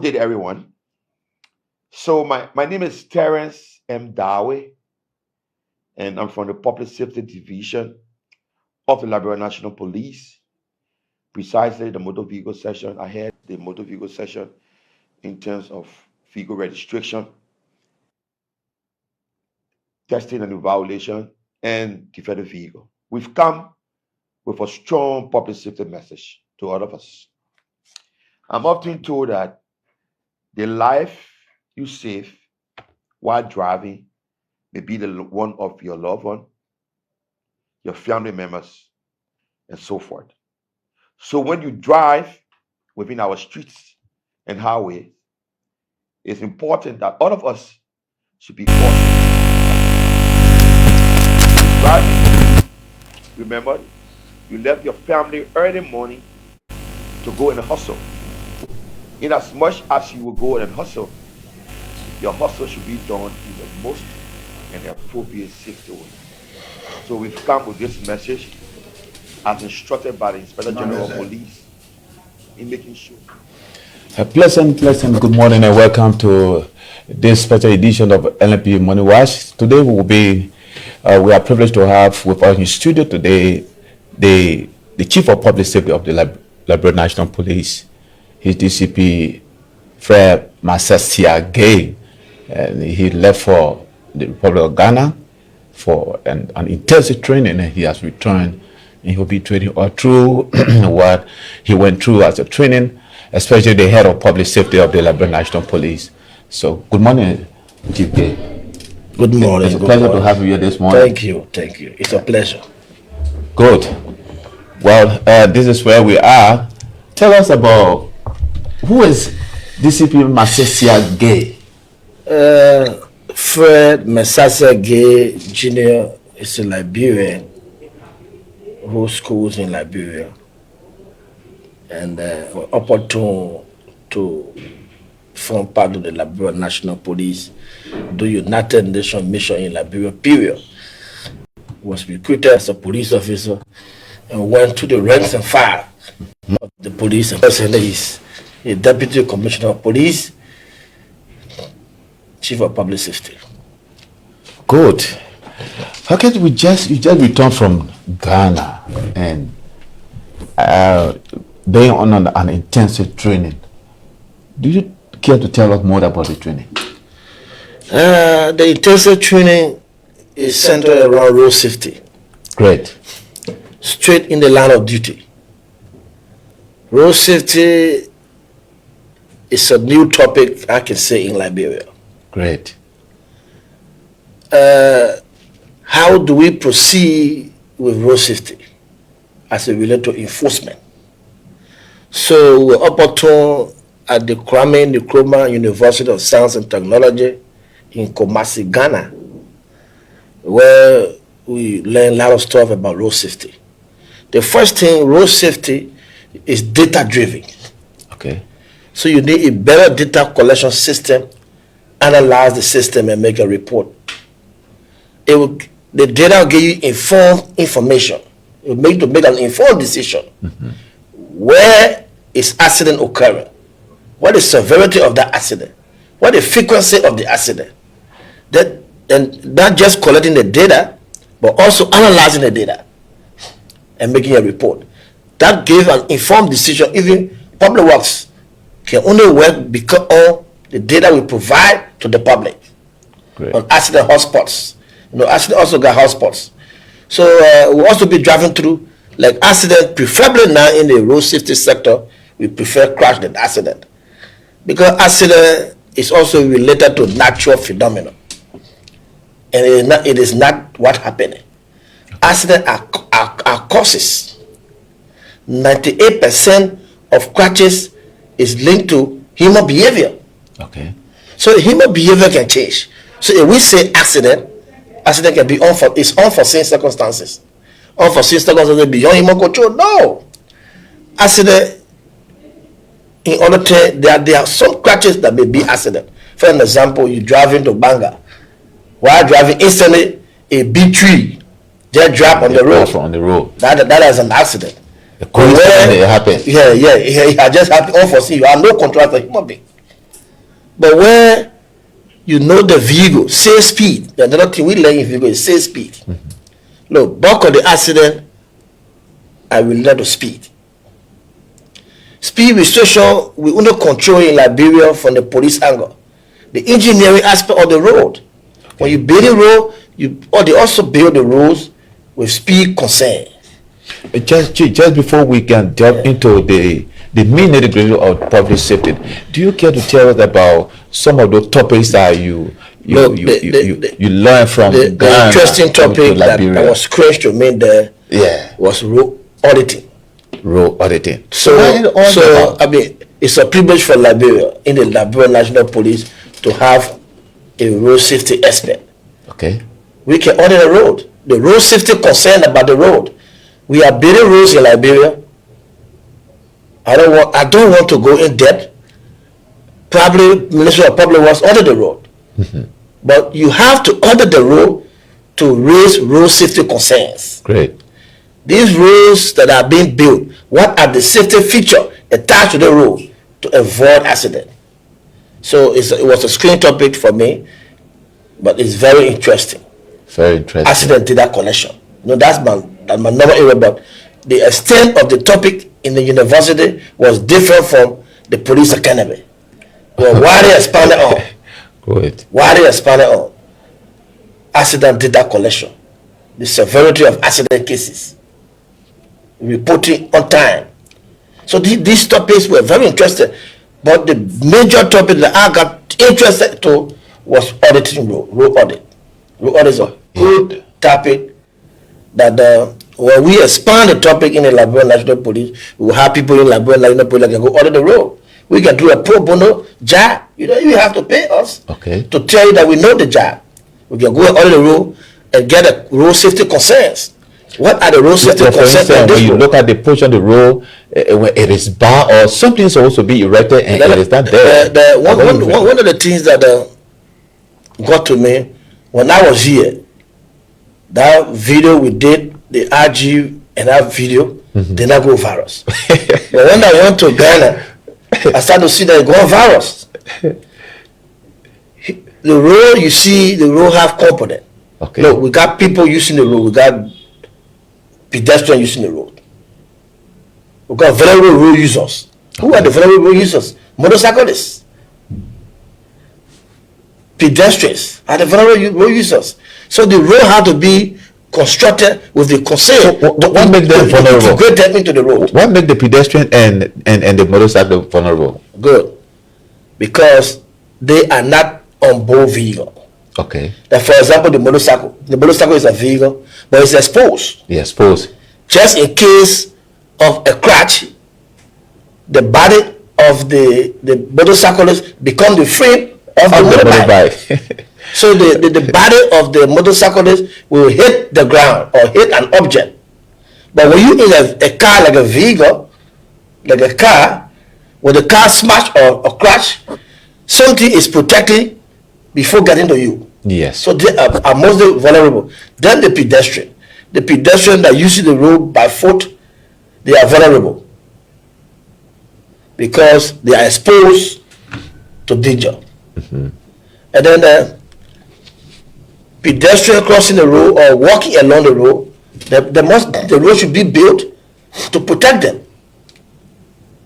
Good day, everyone. So my name is Terence M. Dawe, and I'm from the Public Safety Division of the Liberia National Police. Precisely the motor vehicle section. I had the motor vehicle section in terms of vehicle registration, testing and evaluation, and defending vehicle. We've come with a strong public safety message to all of us. I'm often told that the life you save while driving may be the one of your loved one, your family members, and so forth. So when you drive within our streets and highways, it's important that all of us should be cautious. Driving, remember, you left your family early morning to go and hustle. In as much as you will go and hustle, your hustle should be done in the most and appropriate safety way. So we've come with this message as instructed by the Inspector General of Police in making sure. A pleasant good morning and welcome to this special edition of LNP Money Watch. Today we are privileged to have with us in studio today the Chief of Public Safety of the Liberia National Police, his DCP, Fred Gaye, and he left for the Republic of Ghana for an intensive training, and he has returned, and he will be training all through what he went through as a training, especially the head of public safety of the Liberia National Police. So, good morning, Chief Gaye. Good morning. It's a pleasure to have you here this morning. Thank you. It's a pleasure. Good. Well, this is where we are. Tell us about who is DCP Masesia Gaye. Fred Gaye Jr. is a Liberian who schools in Liberia, and was opportune to form part of the Liberia National Police, the United Nations mission in Liberia period. Was recruited as a police officer and went to the ranks and file of the police, and presently is a deputy commissioner of police, chief of public safety. Good. Okay, you just returned from Ghana and being on an intensive training. Do you care to tell us more about the training? The intensive training is centered around road safety. Great. Straight in the line of duty. Road safety is a new topic, I can say, in Liberia. Great. How do we proceed with road safety as it relates to enforcement? So we're opportune at the Kwame Nkrumah University of Science and Technology in Kumasi, Ghana, where we learn a lot of stuff about road safety. The first thing, road safety is data-driven. Okay. So you need a better data collection system, analyze the system and make a report. The data will give you informed information. It will make an informed decision. Mm-hmm. Where is accident occurring? What is the severity of that accident? What is the frequency of the accident? And not just collecting the data, but also analyzing the data and making a report. That gives an informed decision. Even public works can only work because of the data we provide to the public. Great. On accident hotspots. Accident also got hotspots. So we'll also be driving through like accident, preferably now in the road safety sector, we prefer crash than accident. Because accident is also related to natural phenomena. And it is not what happened. Accidents are causes. 98% of crashes is linked to human behavior. Okay. So human behavior can change. So if we say accident can be unforeseen circumstances. Unforeseen circumstances beyond human control. No. Accident, in order to, there are some crashes that may be accident. For an example, you drive into Banga. While driving, instantly a big tree just drop on the road. On the road. That is an accident. The coincidence it happened. Yeah, it just happened unforeseen. You have no control as a human being. But where you know the vehicle, say speed. Another thing we learn in vehicle is say speed. Look, back on the accident, I will let the speed. Speed restriction we under control in Liberia from the police angle. The engineering aspect of the road. When you build a road, they also build the roads with speed concern. Just before we can delve into the main nitty-gritty of public safety, do you care to tell us about some of those topics that you learn from the interesting topic that was strange to me there was road auditing. Road auditing. So I mean, it's a privilege for Liberia in the Liberian National Police to have a road safety expert. Okay. We can audit the road. The road safety concerned about the road. We are building roads in Liberia. I don't want to go in depth. Probably Ministry of Public Works audit the road. But you have to audit the road to raise road safety concerns. Great. These roads that are being built, what are the safety features attached to the road to avoid accident? So it was a screen topic for me, but it's very interesting. Very interesting. Accident data collection. That's my normal area, but the extent of the topic in the university was different from the police academy. Well, why they expanded on? Good. Why they expanded on? Accident data collection, the severity of accident cases, reporting on time. So these topics were very interesting, but the major topic that I got interested to was auditing road audit. Road audit is a good topic that when we expand the topic in the Liberian National Police, we will have people in Liberian National Police that can go audit the road. We can do a pro bono job. You don't even have to pay us to tell you that we know the job. We can go and audit the road and get a road safety concerns. What are the road safety concerns? When you look at the portion of the road, when it is bar or something is supposed to be erected and it is not there. One of the things that got to me when I was here, that video we did, the RG and that video did not go virus. But when I went to Ghana, I started to see that it go virus. The road, you see, the road have component. Okay. Look, we got people using the road. We got pedestrians using the road. We got vulnerable road users. Who are the vulnerable road users? Motorcyclists. Pedestrians are the vulnerable road users. So the road had to be constructed with the consent. So what makes them vulnerable? Integrate them into the road. What makes the pedestrian and the motorcycle vulnerable? Good. Because they are not on board vehicle. Okay. Like for example, the motorcycle is a vehicle, but it's exposed. Yeah, exposed. Just in case of a crash, the body of the motorcyclist become the frame of the motorbike. So the body of the motorcyclist will hit the ground or hit an object. But when you in a car, like a vehicle, like a car, when the car smash or crash, something is protecting before getting to you. Yes. So they are mostly vulnerable. Then the pedestrian that uses the road by foot, they are vulnerable because they are exposed to danger. And then the pedestrian crossing the road or walking along the road, the road should be built to protect them.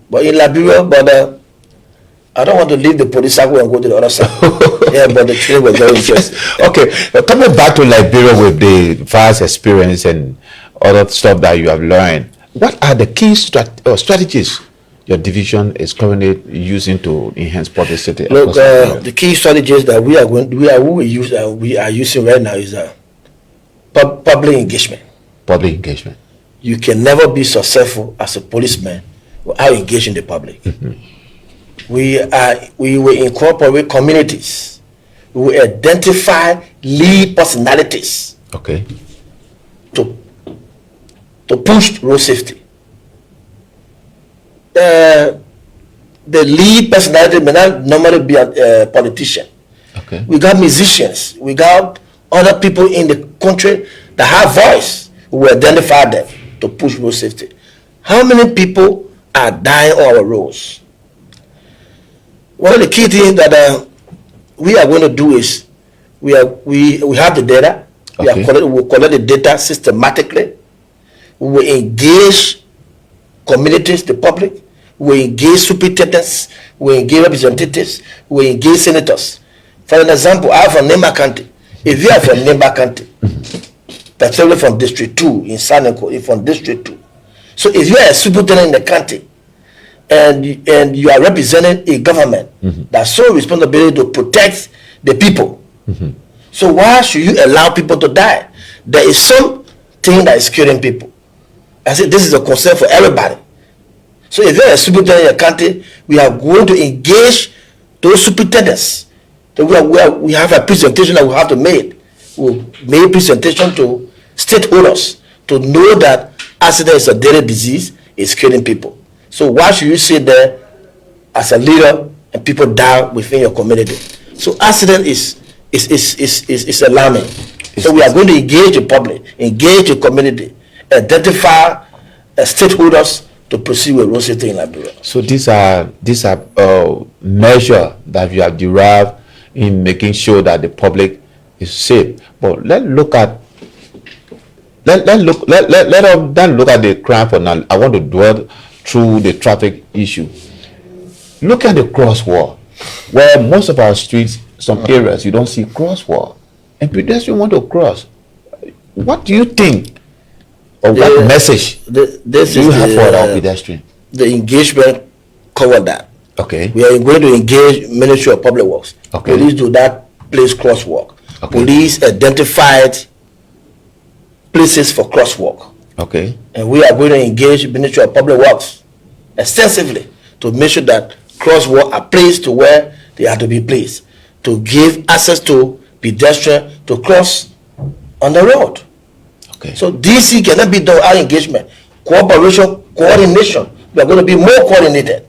But in Liberia, I don't want to leave the police circle and go to the other side. Yeah, but the training was very interesting. Okay, coming back to Liberia with the vast experience and other stuff that you have learned, what are the key strategies your division is currently using to enhance public safety? Look, the key strategies that we are using right now is public engagement. Public engagement. You can never be successful as a policeman without engaging the public. We will incorporate communities. We will identify lead personalities. Okay. To push road safety. The lead personality may not normally be a politician. Okay. We got musicians. We got other people in the country that have voice. We will identify them to push road safety. How many people are dying on our roads? One of the key things that we are going to do is we have the data. Okay. We'll collect the data systematically. We will engage communities, the public. We will engage superintendents. We will engage representatives. We will engage senators. For an example, I have from Nemba County. If you are from Nemba County, particularly from District 2 in Saneko, if from District 2. So if you are a superintendent in the county and you are representing a government that's so responsibility to protect the people, so why should you allow people to die? There is something that is killing people. I said this is a concern for everybody. So if you are a superintendent in your county, we are going to engage those superintendents. We have a presentation that we have to make. We'll make presentation to stakeholders to know that accident is a deadly disease, it's killing people. So why should you sit there as a leader and people die within your community? So accident is alarming. So we are going to engage the public, engage the community, identify stakeholders to proceed with road safety in Liberia. So these are measures that you have derived in making sure that the public is safe. But let's look at then look at the crime for now. I want to dwell through the traffic issue. Look at the crosswalk, where most of our streets, some areas, you don't see crosswalk, and pedestrians want to cross. What do you think, or what message do you have for our pedestrians? The engagement covered that. Okay. We are going to engage Ministry of Public Works. Okay. Police do that place crosswalk. Okay. Police identified places for crosswalk. Okay. And we are going to engage Ministry of Public Works extensively to make sure that crosswalk are placed to where they have to be placed, to give access to pedestrians to cross on the road. Okay. So DC cannot be done without engagement, cooperation, coordination. We are going to be more coordinated.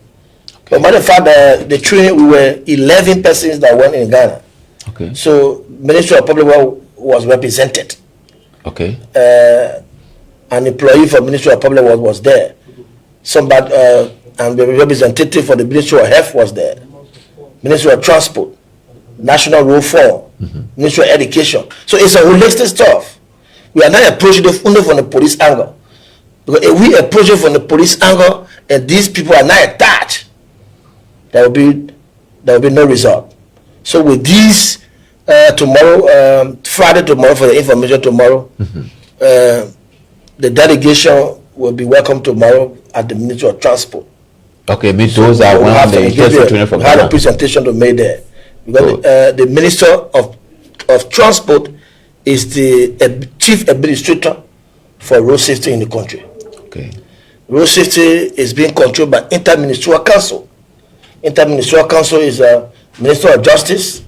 But matter of fact, the training, we were 11 persons that went in Ghana. Okay. So Ministry of Public Works was represented. Okay. An employee for Ministry of Public Works was there. Somebody and the representative for the Ministry of Health was there. Ministry of Transport, National Road Forum, Ministry of Education. So it's a holistic stuff. We are not approaching it only from the police angle. Because if we approach it from the police angle and these people are not attached, there will be no result. So with these tomorrow, Friday tomorrow for the information tomorrow, the delegation will be welcome tomorrow at the Ministry of Transport. Okay, me those are one of the interesting training from Ghana. We had a Ghana. presentation to make there. Because the Minister of Transport is the chief administrator for road safety in the country. Okay. Road safety is being controlled by Interministerial Council. Interministerial Council is a Minister of Justice,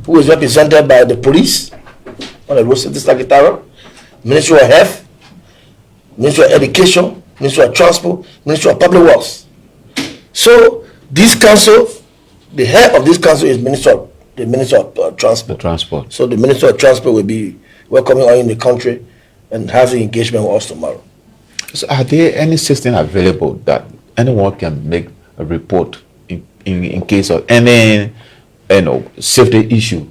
who is represented by the police on the road safety secretariat, Ministry of Health, Ministry of Education, Ministry of Transport, Ministry of Public Works. So this council, the head of this council is the Minister of Transport. The transport. So the Minister of Transport will be welcoming all in the country and having engagement with us tomorrow. So are there any system available that anyone can make a report in case of any safety issue?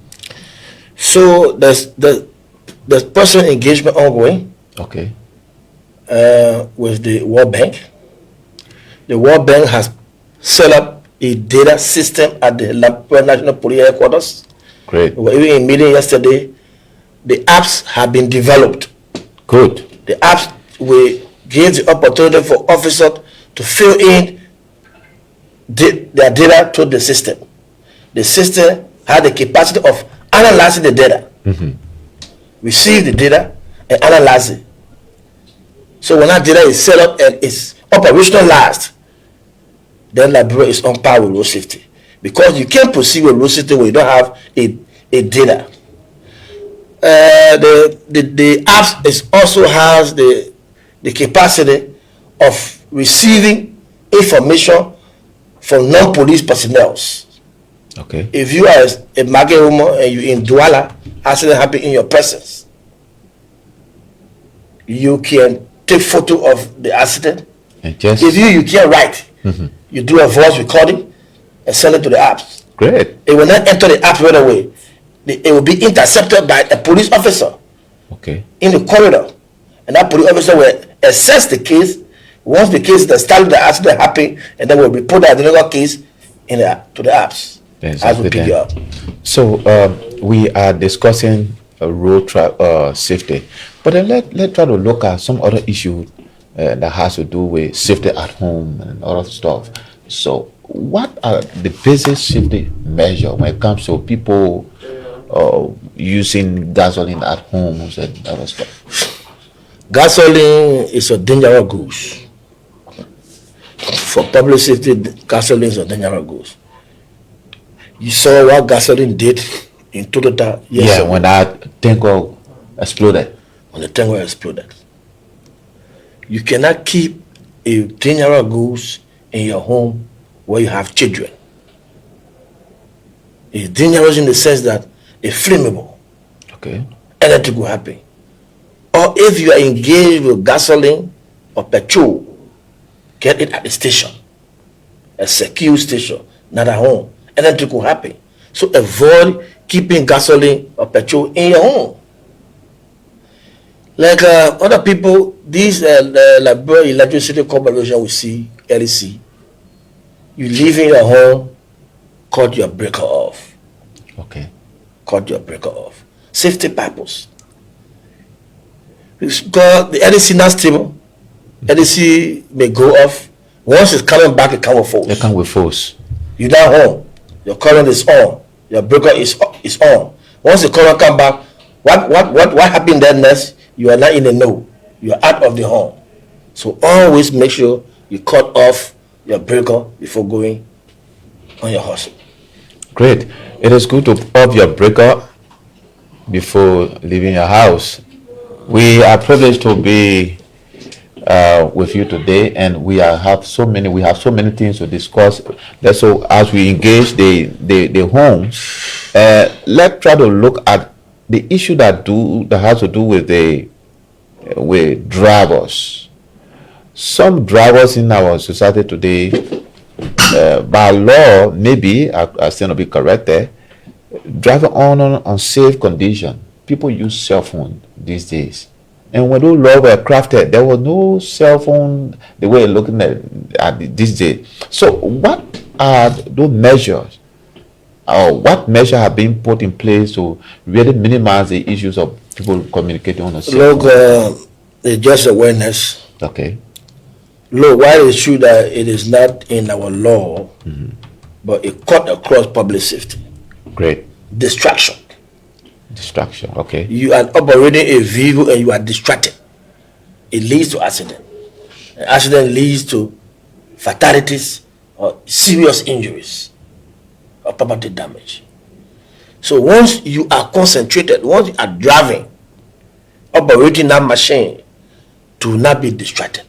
So there's personal engagement ongoing. Okay. With the World Bank. The World Bank has set up a data system at the National Police Headquarters. Great. We were even in meeting yesterday. The apps have been developed. Good. The apps will give the opportunity for officers to fill in their data to the system. The system has the capacity of analyzing the data, receive the data, and analyze it. So when that data is set up and it's operationalized, then Liberia is on par with road safety. Because you can't proceed with road safety when you don't have a data. The apps also has the capacity of receiving information from non-police personnel. Okay. If you are a market woman and you're in Douala, accident happen in your presence, you can take photo of the accident. And just If you can't write, you do a voice recording and send it to the apps. Great. It will not enter the app right away. It will be intercepted by a police officer Okay. in the corridor, and that police officer will assess the case. Once the case that started the accident happened, and then will report the identical case to the apps as we Exactly pick you up. So we are discussing road safety, but then let's try to look at some other issue that has to do with safety at home and other stuff. So what are the basic safety measures when it comes to people using gasoline at homes and other stuff? Gasoline is a dangerous goods. For public safety, gasoline is a dangerous goods. You saw what gasoline did in Toyota Yeah, when that tanker exploded. when the tanker exploded. You cannot keep a dangerous goods in your home where you have children. It's dangerous in the sense that it's flammable. Okay. Anything will happen. Or if you are engaged with gasoline or petrol, get it at the station, a secure station, not at home. Anything could happen. So avoid keeping gasoline or petrol in your home. Like other people, these Liberia Electricity Corporation we see, LEC, you leave in your home, cut your breaker off. Okay. Cut your breaker off. Safety purpose. Because the LEC not stable, LEC may go off. Once it's coming back, it come with force. They come with force. You're not home. Your current is on. Your breaker is on. Once the current come back, what happened then next? You are not in the know. You are out of the home. So always make sure you cut off your breaker before going on your hustle. Great. It is good to off your breaker before leaving your house. We are privileged to be with you today, and we have so many things to discuss. So as we engage the homes, let's try to look at the issue that has to do with drivers. Some drivers in our society today, by law, maybe I still not be corrected, driving on unsafe condition. People use cell phone these days. And when those laws were crafted, there was no cell phone the way looking at this day. So what are those measures, or what measures have been put in place to really minimize the issues of people communicating on a cell phone? Look, it's just awareness. Okay. Look, while it's true that it is not in our law, but it cut across public safety. Great. Distraction. Okay. You are operating a vehicle and you are distracted. It leads to accident. An accident leads to fatalities or serious injuries or property damage. So once you are concentrated, once you are driving, operating that machine, do not be distracted.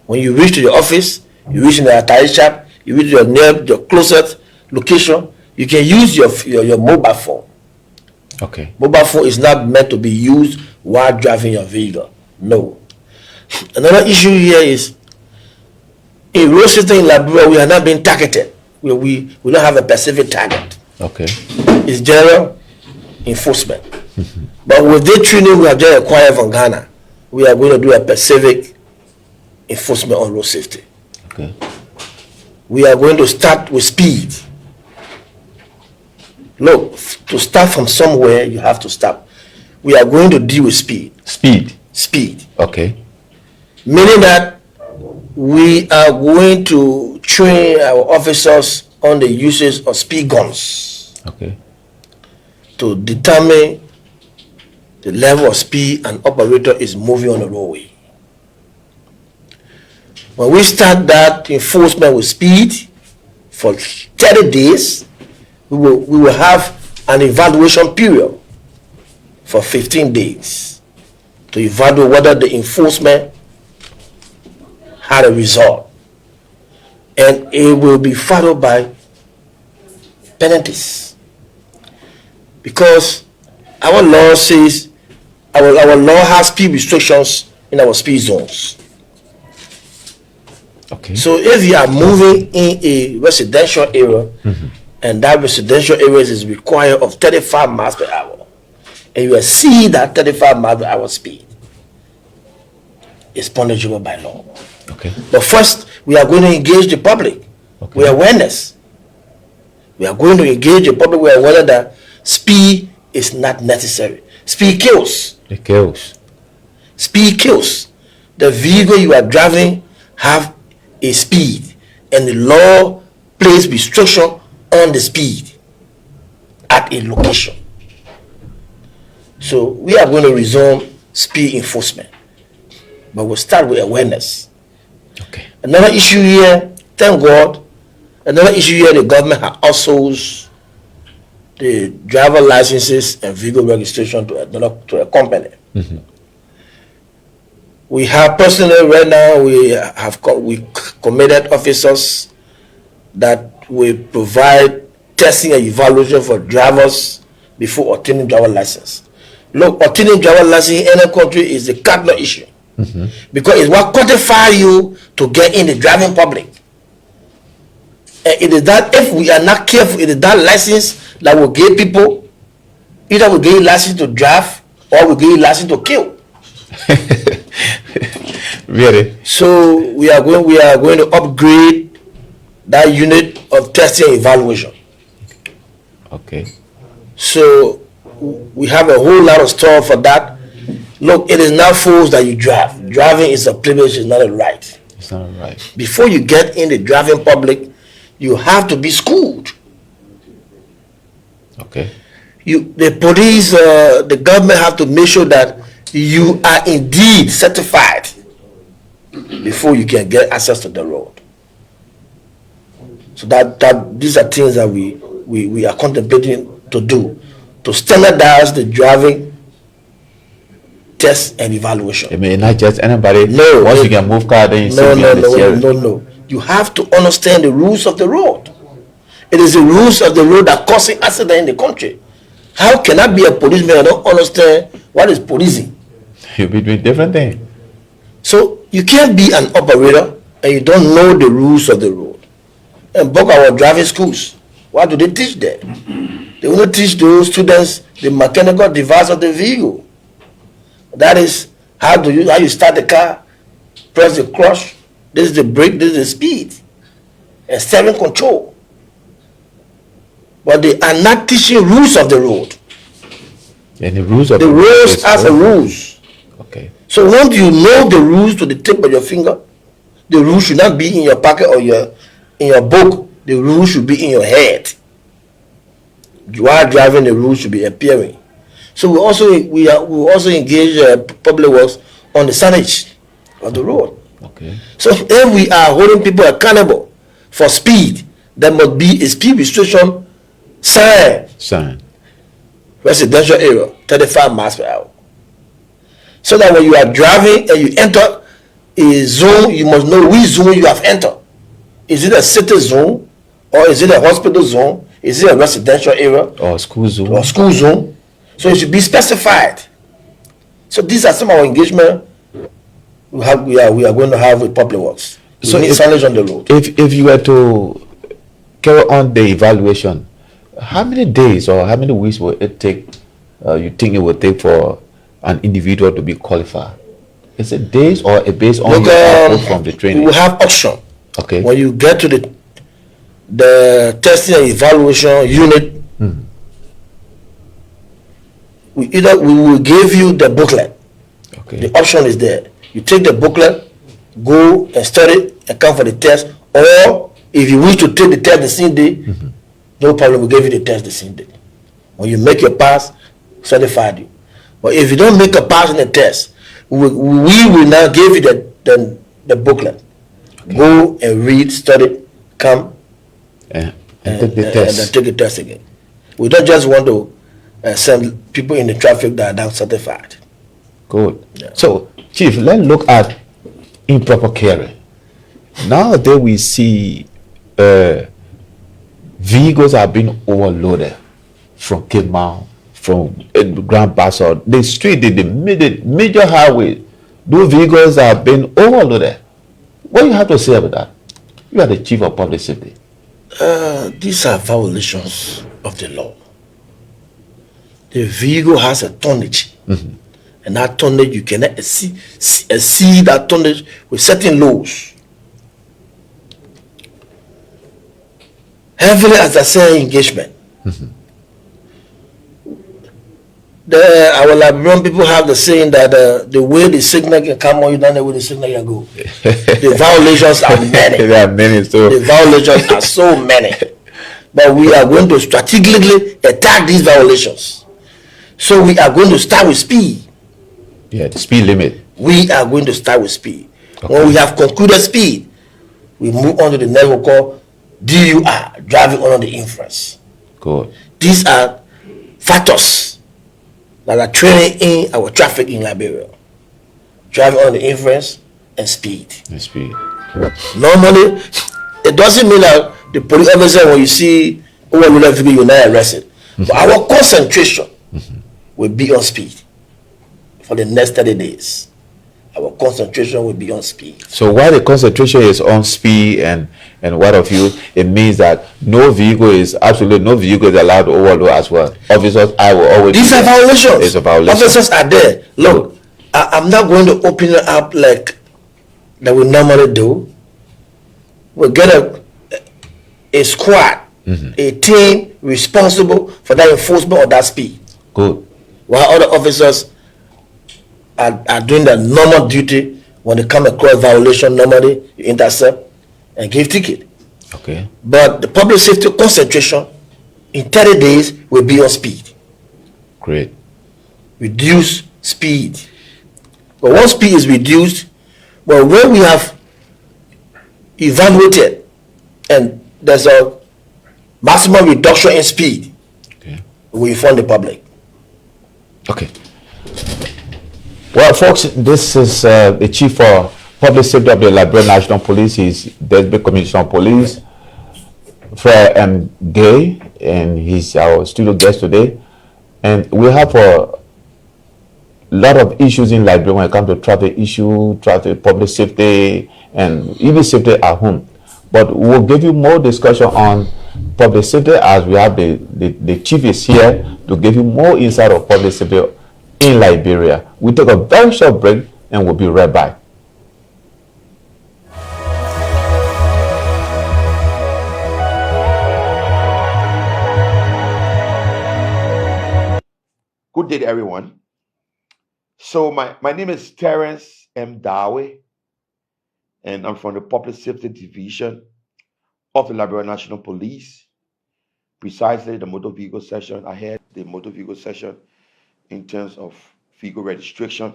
When you reach to your office, you reach in the tire shop, you reach your closest location, you can use your mobile phone. Okay. Mobile phone is not meant to be used while driving your vehicle. No. Another issue here is in road system in Liberia, we are not being targeted. We don't have a specific target. Okay. It's general enforcement. But with this training we have just acquired from Ghana, we are going to do a specific enforcement on road safety. Okay. We are going to start with speed. Look, to start from somewhere, you have to stop. We are going to deal with speed. Speed. Okay. Meaning that we are going to train our officers on the usage of speed guns. Okay. To determine the level of speed an operator is moving on the roadway. When we start that enforcement with speed for 30 days, we will have an evaluation period for 15 days to evaluate whether the enforcement had a result. And it will be followed by penalties. Because our law says, our law has speed restrictions in our speed zones. Okay. So if you are moving in a residential area, and that residential area is required of 35 miles per hour, and you exceed that 35 miles per hour speed, it's punishable by law. Okay. But first, we are going to engage the public with awareness. We are going to engage the public with awareness that speed is not necessary. Speed kills. It kills. Speed kills. The vehicle you are driving have a speed, and the law places restriction on the speed at a location. So we are going to resume speed enforcement, but we'll start with awareness. Okay. Another issue here, thank God, another issue here, the government has outsourced the driver licenses and vehicle registration to a company. We have personally right now, we committed officers that will provide testing and evaluation for drivers before obtaining driver license. Look, obtaining driver license in any country is a cardinal issue, because it's what qualifies you to get in the driving public. And it is that, if we are not careful, it is that license that will give people, either we give you license to drive or we give you license to kill. Really? So we are going to upgrade that unit of testing and evaluation. Okay. So we have a whole lot of stuff for that. Look, it is not forced that you drive. Driving is a privilege, it's not a right. It's not right. Before you get in the driving public, you have to be schooled. Okay. The police, the government have to make sure that you are indeed certified before you can get access to the road. So that these are things that we are contemplating to do, to standardize the driving test and evaluation. I mean, not just anybody. No, Once you can move car, then you no. You have to understand the rules of the road. It is the rules of the road that causing accident in the country. How can I be a policeman and don't understand what is policing? You'll be doing different things. So you can't be an operator and you don't know the rules of the road. And book our driving schools, what do they teach there? They will not teach those students the mechanical device of the vehicle. That is how you start the car, press the clutch, this is the brake, this is the speed, and steering control. But they are not teaching rules of the road. And the rules of the roads has a rules. Okay. So once you know the rules to the tip of your finger, the rules should not be in your pocket or in your book. The rules should be in your head. You are driving, the rules should be appearing. So we also engage public works on the signage of the road. Okay. So if we are holding people accountable for speed, there must be a speed restriction sign. Residential area, 35 miles per hour. So that when you are driving and you enter a zone, you must know which zone you have entered. Is it a city zone, or is it a hospital zone? Is it a residential area? Or school zone. So it should be specified. So these are some of our engagement we are going to have with public works. So it's signage on the road. If you were to carry on the evaluation, how many days or how many weeks will it take? You think it will take for an individual to be qualified? Is it days or based on your output from the training? We will have auction. Okay. When you get to the testing and evaluation unit, we will give you the booklet. Okay. The option is there. You take the booklet, go and study and come for the test. Or if you wish to take the test the same day, no problem, we'll give you the test the same day. When you make your pass, certified you. But if you don't make a pass in the test, we will now give you the booklet. Okay. Go and read, study, come and take the test. And then take the test again. We don't just want to send people in the traffic that are now certified. Good. Yeah. So, Chief, let's look at improper carrying. Nowadays we see vehicles are being overloaded from Cape Mount, from Grand Bassett, the street, the major highway. Those vehicles are being overloaded. What do you have to say about that? You are the chief of public safety. These are violations of the law. The vehicle has a tonnage, and that tonnage you cannot exceed that tonnage with certain laws. Heavily as I say engagement. Our Liberian people have the saying that the way the signal can come on, you don't know where the signal can go. The violations are many. There are many, so The violations are so many. But we are going to strategically attack these violations. So we are going to start with speed. yeah, the speed limit. We are going to start with speed. Okay. When we have concluded speed, we move on to the next one called DUR, driving under the influence. Good. These are factors that are training in our traffic in Liberia. Driving under the influence and speed. The speed. Normally, it doesn't mean that the police officer, when you see overloaded vehicle, you're not arrested. But our concentration will be on speed for the next 30 days. Our concentration will be on speed. So while the concentration is on speed and what of you, it means that no vehicle is allowed to overload as well. Officers, I will always. These are violations. It's a violation. Officers are there. Look, I'm not going to open it up like that we normally do. We'll get a squad, a team responsible for that enforcement of that speed. Good. While other officers are doing their normal duty, when they come across violation, normally you intercept and give ticket. Okay. But the public safety concentration in 30 days will be on speed. Great. Reduce speed. But once speed is reduced, well, when we have evaluated and there's a maximum reduction in speed, Okay. we inform the public. Okay. Well, folks, this is the Chief of Public Safety of the Liberian National Police. He's Deputy Commissioner of Police, Fred Gaye, and he's our studio guest today. And we have a lot of issues in Liberia when it comes to traffic issue, traffic, public safety, and even safety at home. But we'll give you more discussion on public safety as we have the chief is here to give you more insight of public safety in Liberia. We'll take a very short break and we'll be right back. Good day, everyone. So my name is Terence M. Dawe, and I'm from the Public Safety Division of the Liberian National Police. Precisely the motor vehicle section. I had the motor vehicle section in terms of vehicle registration,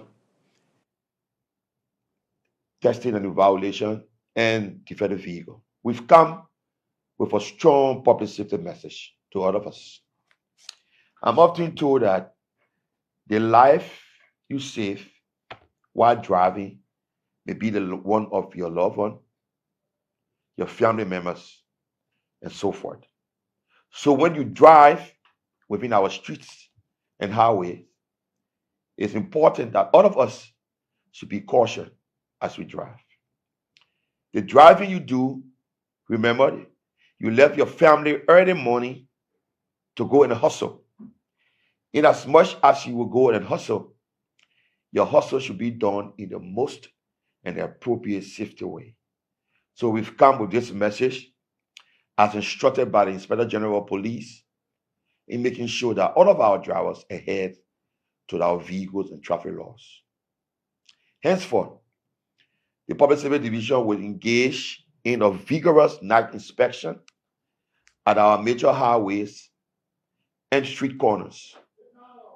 testing and violation, and defend the vehicle. We've come with a strong public safety message to all of us. I'm often told that the life you save while driving may be the one of your loved one, your family members, and so forth. So when you drive within our streets and highways, it's important that all of us should be cautious as we drive. The driving you do, remember, you left your family early morning to go and hustle. In as much as you will go and hustle, your hustle should be done in the most and the appropriate safety way. So we've come with this message as instructed by the Inspector General of Police in making sure that all of our drivers adhere to our vehicles and traffic laws. Henceforth, the Public Safety Division will engage in a vigorous night inspection at our major highways and street corners.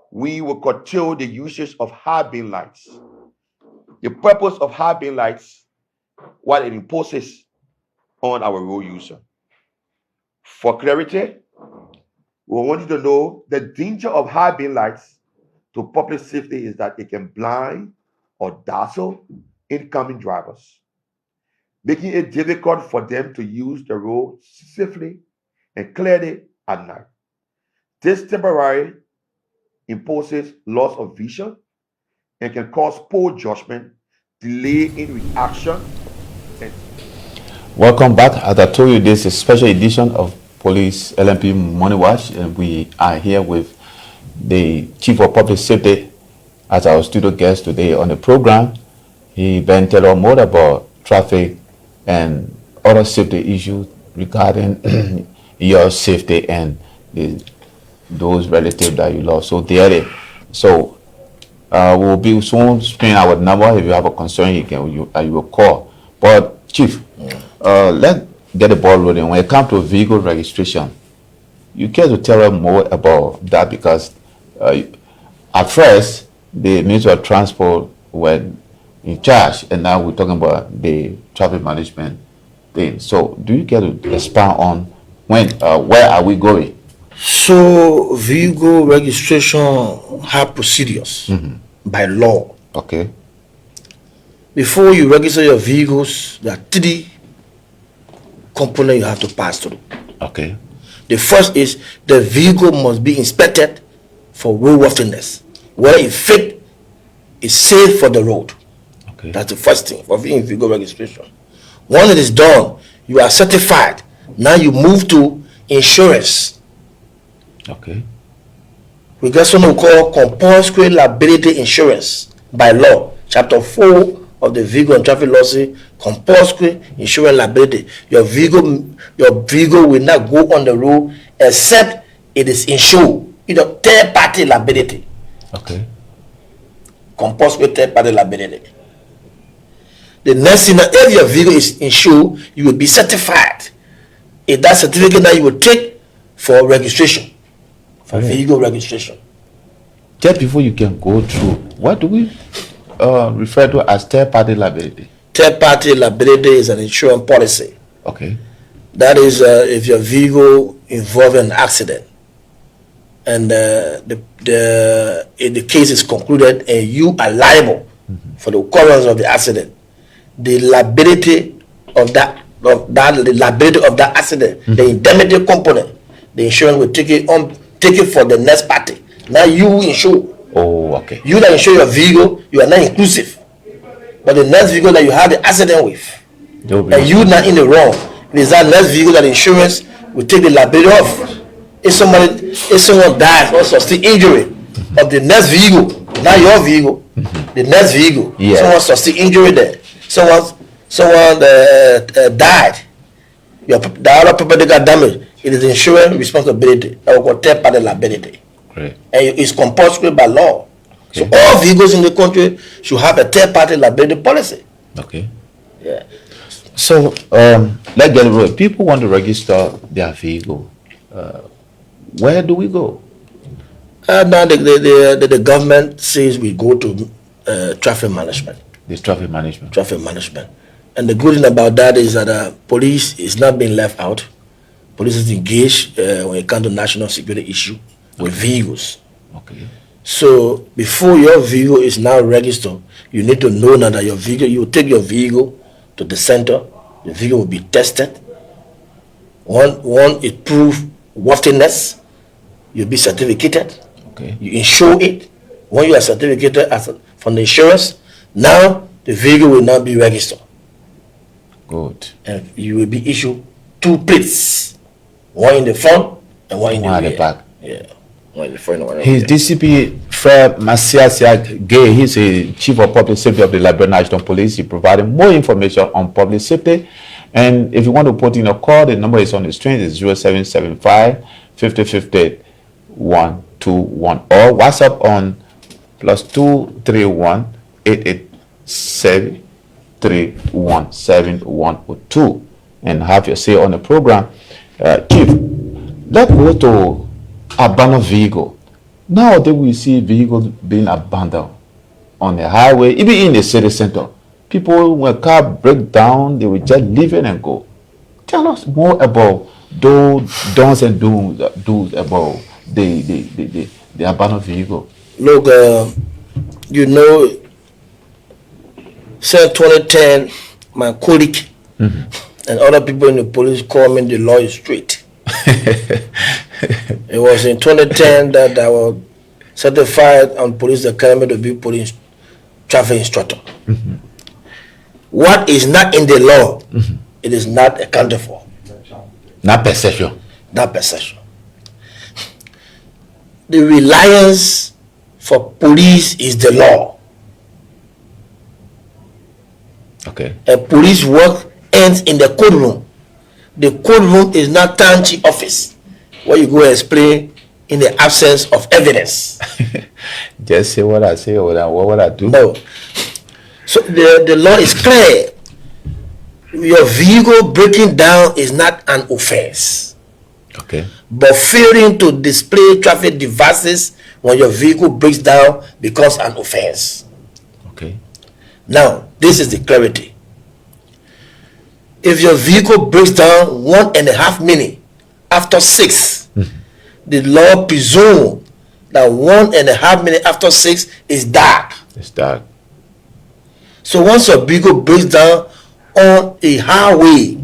We will curtail the usage of high beam lights. The purpose of high beam lights, what it imposes on our road user. For clarity, we want you to know the danger of high beam lights to public safety is that it can blind or dazzle incoming drivers, making it difficult for them to use the road safely and clearly at night. This temporarily imposes loss of vision and can cause poor judgment, delay in reaction, and Welcome back. As I told you, this is a special edition of Police LMP Money Watch, and we are here with the Chief of Public Safety as our studio guest today on the program. He then tell us more about traffic and other safety issues regarding your safety and those relatives that you love so dearly. So we'll be soon screen our number. If you have a concern, you will call. But Chief, let's get the ball rolling. When it comes to vehicle registration, you care to tell us more about that, because at first the Ministry of Transport were in charge, and now we're talking about the traffic management thing. So do you care to expand on where are we going? So vehicle registration have procedures by law. Okay. Before you register your vehicles, there are 3 components you have to pass through. Okay. The first is the vehicle must be inspected for roadworthiness, whether it fit, is safe for the road. Okay. That's the first thing for vehicle registration. Once it is done, you are certified. Now you move to insurance. Okay. We got something we call compulsory liability insurance by law. Chapter 4 of the Vehicle and Traffic Law says compulsory insurance liability. Your vehicle will not go on the road except it is insured. It's a third-party liability. Okay. Compulsory third-party liability. The next thing, if your vehicle is insured, you will be certified. It's that certificate that you will take for registration. For vehicle registration. Just before you can go through, what do we refer to as third-party liability? Third-party liability is an insurance policy. Okay. That is if your vehicle involved in an accident and the case is concluded and you are liable for the occurrence of the accident, the liability of that accident, the indemnity component, the insurance will take it for the next party. Now you insure. Oh, okay. You that insure your vehicle, you are not inclusive. But the next vehicle that you had the accident with, and you not in the wrong, it is that next vehicle that insurance will take the liability off. If someone dies or sustain injury of the next vehicle, not your vehicle, the next vehicle, someone sustain injury there, someone died, the other property got damaged. It is insurance responsibility that we call third-party liability. Great. And it's compulsory by law. Okay. So all vehicles in the country should have a third-party liability policy. Okay. Yeah. So let's get it right. People want to register their vehicle. Where do we go? Now the government says we go to traffic management. The traffic management. Traffic management. And the good thing about that is that police is not being left out. Police is engaged when it comes to national security issue with vehicles. Okay. So before your vehicle is now registered, you need to know now that your vehicle, you will take your vehicle to the center, the vehicle will be tested. One it proves worthiness, you'll be certificated. Okay. You insure it. When you are certificated from the insurance, now the vehicle will now be registered. Good. And you will be issued 2 plates. One in the front and one in the rear. Back. Yeah. One in the front and one in the His rear. DCP, Fred Masiasia Gaye, he's a Chief of Public Safety of the Liberia National Police. He provided more information on public safety. And if you want to put in a call, the number is on the screen. It's 0775 50 50 121 or WhatsApp on +231 887 317 and have your say on the program. Chief, let's go to abandoned vehicle. Nowadays we see vehicles being abandoned on the highway, even in the city center. People, when car break down, they will just leave it and go. Tell us more about those don'ts and do's about the abandoned vehicle. Look, since 2010, my colleague and other people in the police call me the law is straight. It was in 2010 that I was certified on police academy to be police traffic instructor. What is not in the law it is not accounted for. Not perception. Not perception. The reliance for police is the law. Okay. A police work ends in the courtroom. The courtroom is not township office where you go explain in the absence of evidence. Just say what I say or what would I do? No. So the law is clear. Your vehicle breaking down is not an offense. Okay. But failing to display traffic devices when your vehicle breaks down becomes an offense. Okay. Now, this is the clarity. If your vehicle breaks down 1.5 minutes after 6, the law presumes that 1.5 minutes after 6 is dark. It's dark. So once your vehicle breaks down on a highway,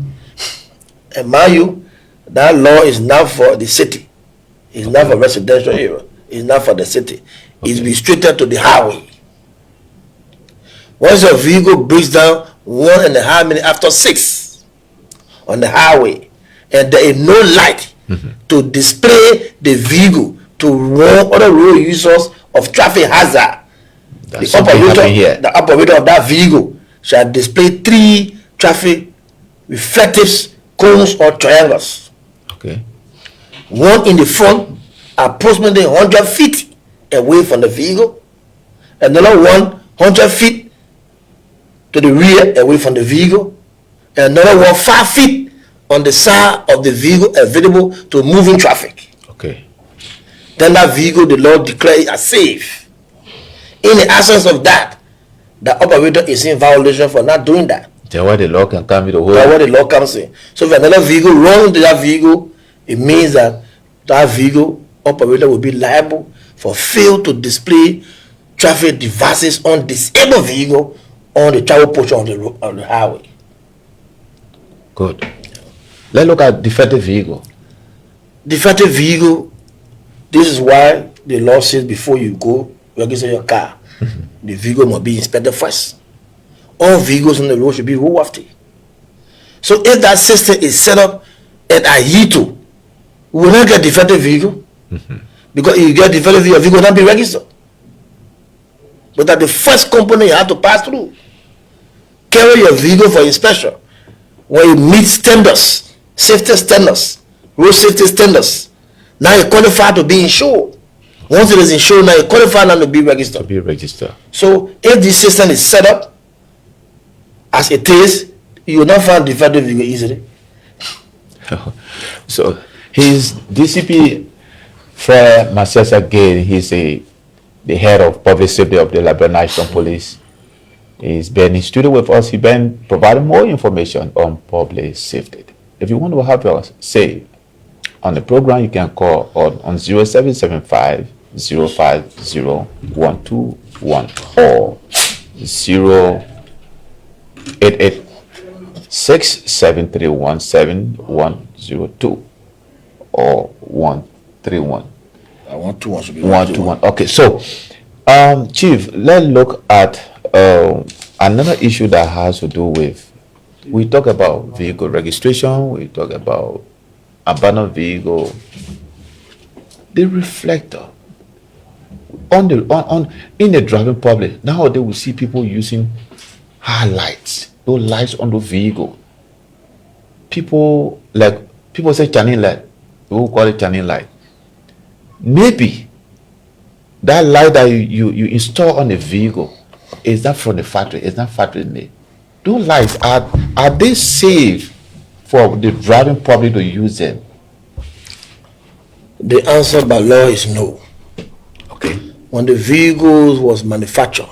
and mind you, that law is not for the city. It's not for residential area. It's not for the city. It's restricted to the highway. Once your vehicle breaks down 1.5 minutes after 6 on the highway, and there is no light to display the vehicle to warn other road users of traffic hazard, the operator of that vehicle shall display 3 traffic reflective cones or triangles. Okay. One in the front, approximately 100 feet away from the vehicle. Another one, 100 feet to the rear away from the vehicle. Another one, 5 feet on the side of the vehicle available to moving traffic. Okay. Then that vehicle, the law declares as safe. In the absence of that, the operator is in violation for not doing that. Then why the law can come with the whole? That's what the law comes in. So if another vehicle runs into that vehicle, it means that that vehicle operator will be liable for fail to display traffic devices on disabled vehicle on the travel portion of the road, on the highway. Good. Let's look at defective vehicle. Defective vehicle, this is why the law says before you go register your car, the vehicle must be inspected first. All vehicles on the road should be roadworthy. So if that system is set up and adhered to, we will not get defective vehicle. Because if you get defective vehicle, will not be registered. But that the first component you have to pass through. Carry your vehicle for inspection. When you meet standards, safety standards, road safety standards, now you qualify to be insured. Once it is insured, now you qualify now to be registered. To be registered. So if this system is set up as it is, you will not find defective vehicle easily. So his DCP Fred Masesa Gaye, he's the head of public safety of the Liberia National Police. He's been in studio with us. He's been providing more information on public safety. If you want to have your say on the program, you can call on 0775 050 121 or 088 67317 or 131. 121 should be 121. Okay, so Chief, let's look at another issue that has to do with, we talk about vehicle registration, we talk about abandoned vehicle, the reflector on in the driving public. Nowadays we see people using highlights, those lights on the vehicle. People say turning light, we will call it turning light. Maybe that light that you install on the vehicle is not from the factory, it's not factory made. Those lights, are they safe for the driving public to use them? The answer by law is no. Okay. When the vehicle was manufactured,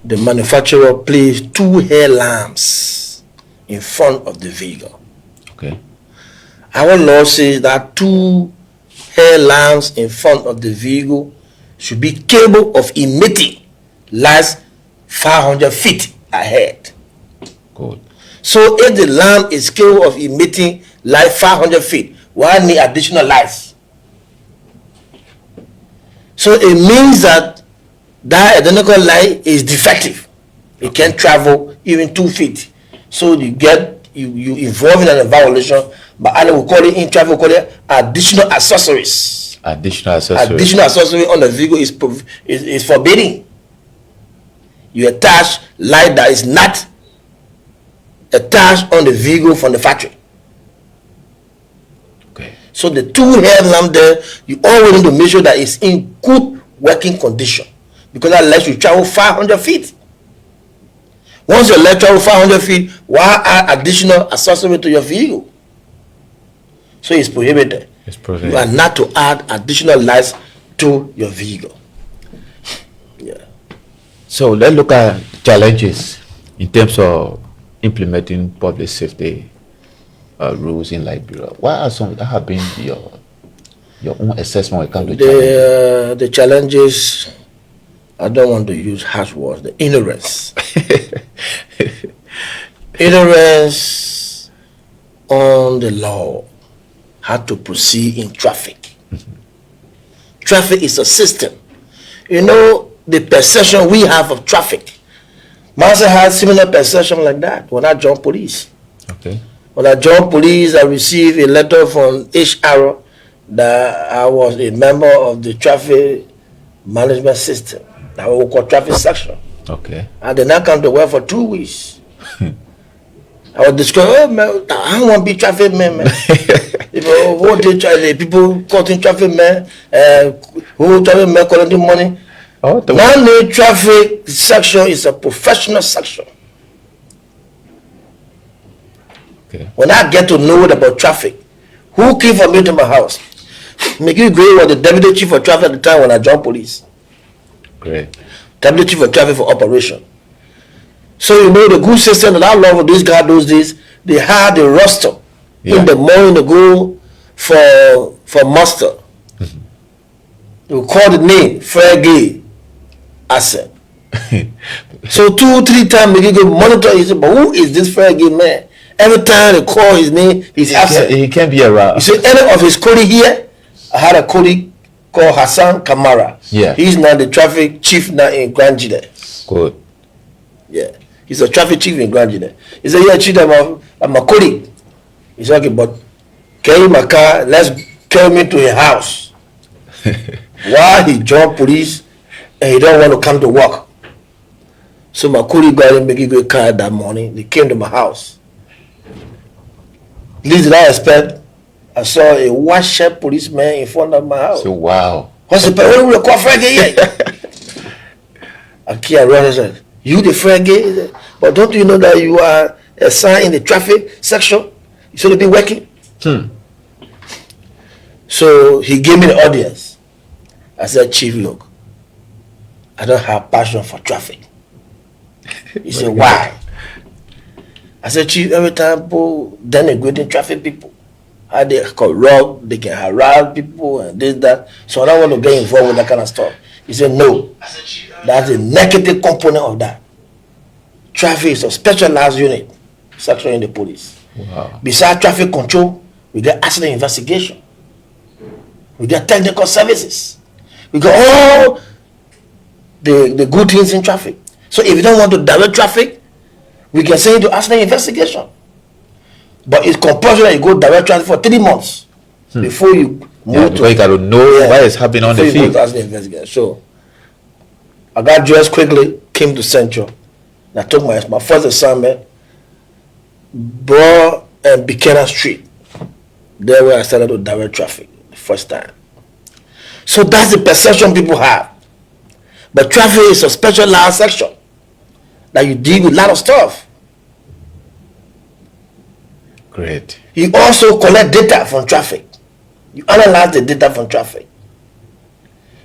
the manufacturer placed 2 headlamps in front of the vehicle. Okay. Our law says that 2 headlamps in front of the vehicle should be capable of emitting lights 500 feet ahead. Good. So if the lamp is capable of emitting light 500 feet, why need additional lights? So it means that that identical light is defective. It can't travel even 2 feet. So you involve in a violation, but I will call it in traffic, we call it additional accessories. Additional accessory. Additional accessory on the vehicle is forbidden. You attach light that is not attached on the vehicle from the factory. Okay. So the two headlamp there, you always need to make sure that it's in good working condition, because that lets you travel 500 feet. Once you let travel 500 feet, why add additional accessory to your vehicle? So it's prohibited. It's prohibited. You are not to add additional lights to your vehicle. Yeah. So let's look at challenges in terms of implementing public safety rules in Liberia. What are some that have been your own assessment when it comes to challenges? The challenges, I don't want to use harsh words, the ignorance. Ignorance on the law, how to proceed in traffic. Traffic is a system. You know, the perception we have of traffic. Master had similar perception like that when I joined police. Okay. When I joined police, I received a letter from HR that I was a member of the traffic management system. That we call traffic section. Okay. I did not come to work for 2 weeks. I was described, oh man, I don't want to be traffic man. People cutting traffic man, who traffic man collecting money. Oh, Now the traffic section is a professional section. Okay. When I get to know about traffic, who came for me to my house? Mickey Gray was the deputy chief of traffic at the time when I joined police. Great. Deputy chief of traffic for operation. So you know the good system that I love of this guy those days, they had a roster in the morning to go for muster. They will call the name Fred Gaye. I said. So 2-3 times they go monitor. He said, but who is this Fred Gaye man? Every time they call his name, he's absent. He can't be around. You see, any of his colleague here, I had a colleague called Hassan Kamara. Yeah. He's now the traffic chief now in Grand Jide. Good. Yeah. He's a traffic chief in Grand Jide. He said, yeah, chief, I'm a colleague. He said, okay, but carry my car, let's carry me to a house. Why he joined police and he don't want to come to work. So my colleague got him making a car that morning. They came to my house. Least did I expect, I saw a white shirt policeman in front of my house. So wow. What's the problem? What do we call Fred Gaye? I ran and said, you the Fred Gaye? But don't you know that you are assigned in the traffic section? You should be working. So he gave me the audience. I said, Chief, look, I don't have passion for traffic. He said, why? I said, Chief, every time people denigrating traffic people, how they corrupt, they can harass people and this, that. So I don't want to get involved with that kind of stuff. He said, no, that's a negative component of that. Traffic is a specialized unit, section in the police. Wow. Besides traffic control, we get accident investigation. We get technical services. We got all the good things in traffic. So if you don't want to direct traffic, we can send you to accident investigation. But it's compulsory that you go direct traffic for 3 months before you move to. You got to know what is happening on the field. Accident investigation. So I got dressed quickly, came to Central. And I took my first assignment, Broad and Buchanan Street. There where I started to direct traffic the first time. So that's the perception people have. But traffic is a specialized section that you deal with a lot of stuff. Great. You also collect data from traffic. You analyze the data from traffic.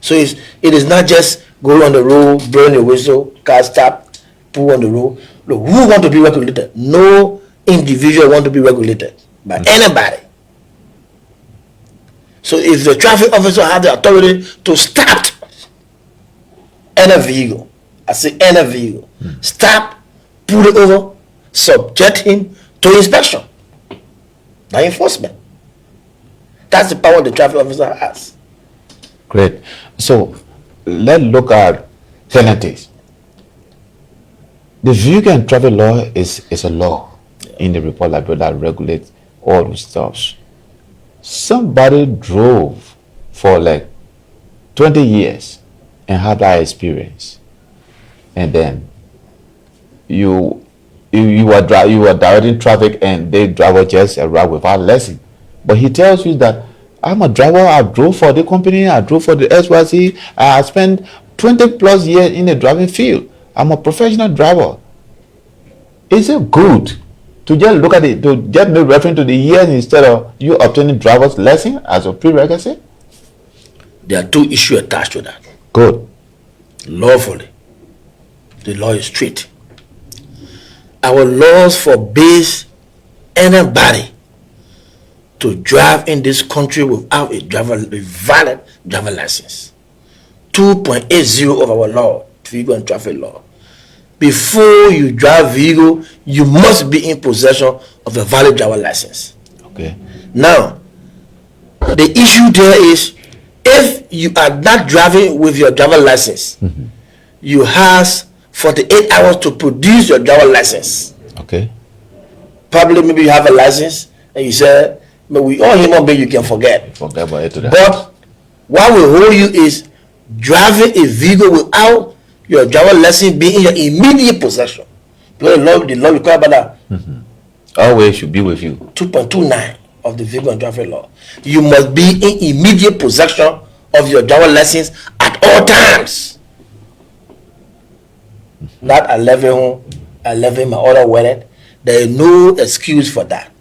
So it is not just go on the road, blowing the whistle, car stop, pull on the road. Look, who want to be regulated? No individual want to be regulated by anybody. So if the traffic officer has the authority to stop any vehicle, I say any vehicle, stop, pull it over, subject him to inspection by enforcement. That's the power the traffic officer has. Great. So let's look at penalties. The vehicle and traffic law is a law. in the report library that regulates all those stuff. Somebody drove for like 20 years and had that experience, and then you were directing traffic and the driver just arrived without lesson. But he tells you that I'm a driver, I drove for the company, I drove for the SYC, I spent 20 plus years in the driving field. I'm a professional driver. Is it good to just look at it, to just make reference to the years instead of you obtaining driver's lesson as a prerequisite? There are two issues attached to that. Good. Lawfully, the law is strict. Our laws forbid anybody to drive in this country without a valid driver license. 2.80 of our law, vehicle and traffic law. Before you drive vehicle, you must be in possession of a valid driver license. Okay. Now, the issue there is, if you are not driving with your driver license, you have 48 hours to produce your driver license. Okay. Probably maybe you have a license and you say, but we all human beings, you can forget. Forget about it today. But what will hold you is driving a vehicle without your driver license being in your immediate possession. Because the law requires about that. Always should be with you. 2.29 of the vehicle and traffic law. You must be in immediate possession of your driver license at all times. Not 11 my other wallet. There is no excuse for that.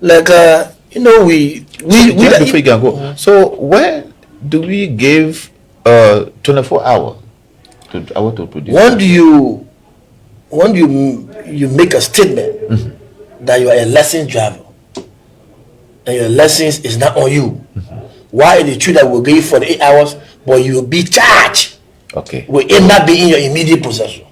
Like we Just before you can go. So when do we give 24 hours to produce? When you make a statement that you are a licensed driver and your license is not on you, why is it true that we'll give you 48 hours but you will be charged? Okay. Will it not be in your immediate possession?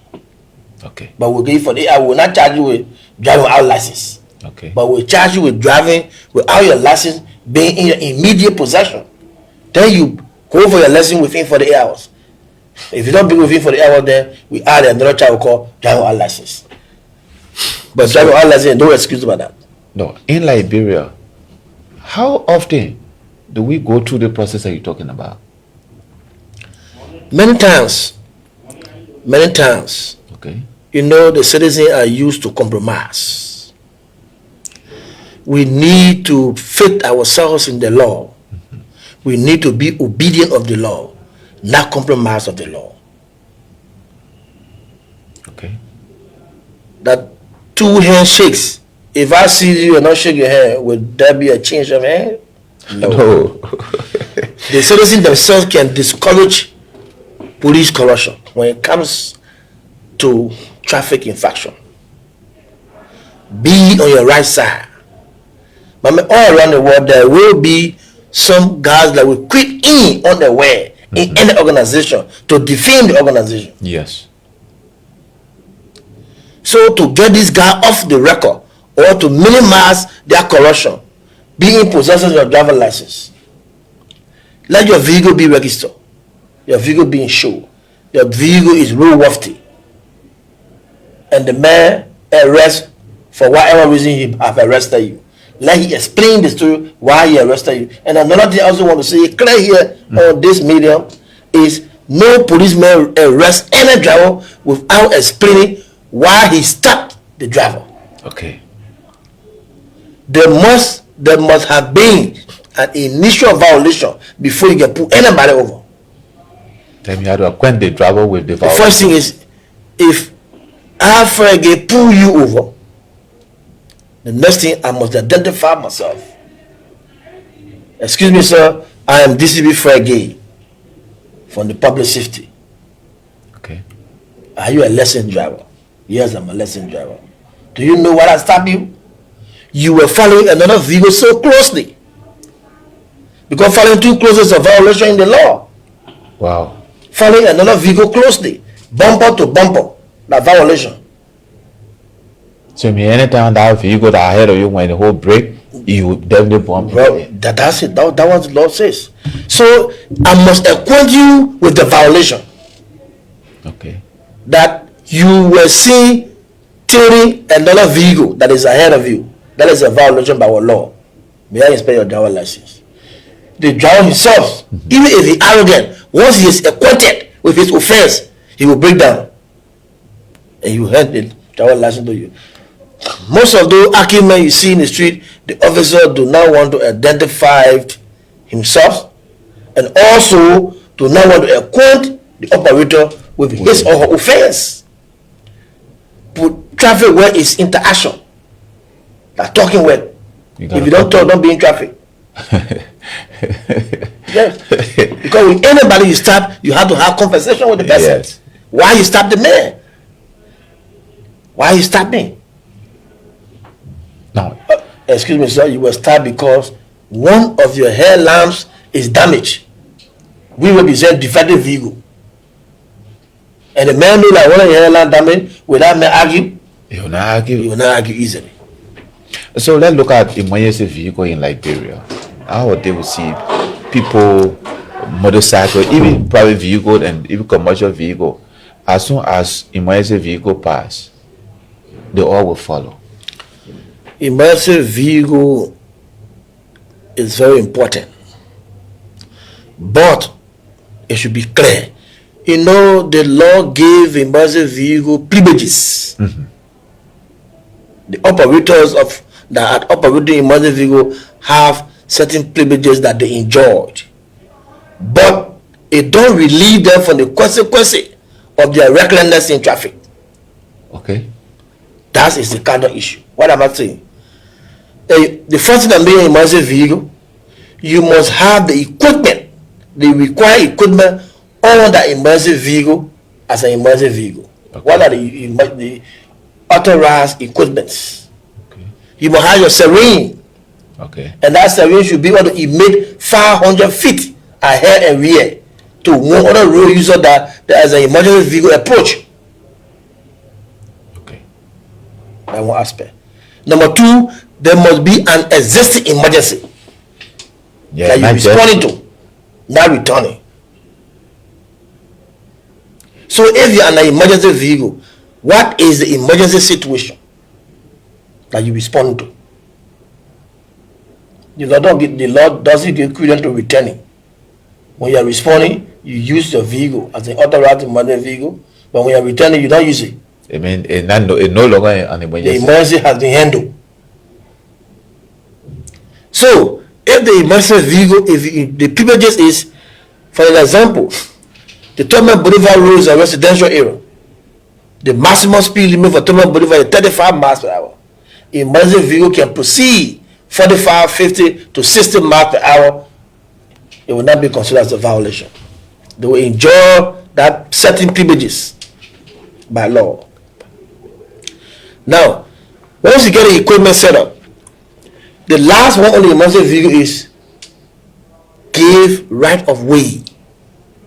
Okay. But we'll give you 48 hours. We'll not charge you with driving without license. Okay. But we'll charge you with driving without your license being in your immediate possession. Then you go for your lesson within 48 hours. If you don't be within 48 hours, then we add another charge we call driving without license. But driving without license, no excuse about that. No. In Liberia, how often do we go through the process that you're talking about? Many times. Okay. The citizens are used to compromise. We need to fit ourselves in the law. We need to be obedient of the law, not compromise of the law. Okay. That two handshakes. If I see you and not shake your hand, would there be a change of hand? No. The citizens themselves can discourage police corruption when it comes to traffic infraction. Be on your right side. But all around the world, there will be some guys that will quit in on the way in any organization to defend the organization. Yes. So to get this guy off the record or to minimize their corruption, be in possession of your driver license. Let your vehicle be registered. Your vehicle be insured. Your vehicle is roadworthy. And the man arrests for whatever reason he have arrested you. Let he explain the story why he arrested you. And another thing I also want to say clear here on this medium is no policeman arrests any driver without explaining why he stopped the driver. Okay. There must have been an initial violation before you can pull anybody over. Then you have to acquaint the driver with the violation. The first thing is, if I get pull you over, the next thing I must identify myself. Excuse me, sir, I am DCP Gaye from the public safety. Okay. Are you a lesson driver? Yes, I'm a lesson driver. Do you know what I stopped you? You were following another vehicle so closely. Because following too close is a violation in the law. Wow. Following another vehicle closely, bumper to bumper, that violation. So anytime that vehicle that ahead of you when the whole brake, you definitely bump. Well, that's it. That what the law says. So I must acquaint you with the violation. Okay. That you were seen stealing another vehicle that is ahead of you, that is a violation by our law. May I inspect your driver license? The driver himself, even if he arrogant, once he is acquainted with his offense, he will break down and he will hand the driver license to you. Most of those arguments you see in the street, the officer do not want to identify himself and also do not want to acquaint the operator with his or her offense. Put traffic where is interaction, like talking well. If you don't talk, don't be in traffic. Yes. Because with anybody you stop, you have to have conversation with the person. Yes. Why you stop the man? Why you stop me? No. Excuse me, sir, you were stopped because one of your hair lamps is damaged. We represent defective vehicle. And the man know like one of your hair lamp damaged without me argue. You will not argue. You will not argue easily. So let's look at emergency vehicle in Liberia. How they will see people, motorcycle, even private vehicle and even commercial vehicle. As soon as emergency vehicle pass, they all will follow. Emergency vehicle is very important, but it should be clear. You know, the law gave emergency vehicle privileges. The operators of that are operating emergency vehicle have certain privileges that they enjoyed, but it don't relieve them from the consequence of their recklessness in traffic. Okay. That is the kind of issue. What am I saying? The first thing that being an emergency vehicle, you must have the equipment, the required equipment on that emergency vehicle as an emergency vehicle. Okay. What are the authorized equipments? Okay. You must have your syringe. Okay. And that syringe should be able to emit 500 feet ahead and rear to one other road user that as an emergency vehicle approach. Okay. That's one aspect. Number two, there must be an existing emergency that you're responding to, not returning. So if you're in an emergency vehicle, what is the emergency situation that you respond to? The law doesn't give credence to returning. When you are responding, you use your vehicle as an authorized emergency vehicle, but when you are returning, you don't use it. I mean, it no longer an emergency. The emergency has been handled. So, if the emergency vehicle, if the privileges is, for an example, the Thomas Boulevard Road is a residential area. The maximum speed limit for Thomas Boulevard is 35 miles per hour. Emergency vehicle can proceed 45, 50 to 60 miles per hour. It will not be considered as a violation. They will enjoy that certain privileges by law. Now, once you get the equipment set up, the last one on the emergency vehicle is give right of way.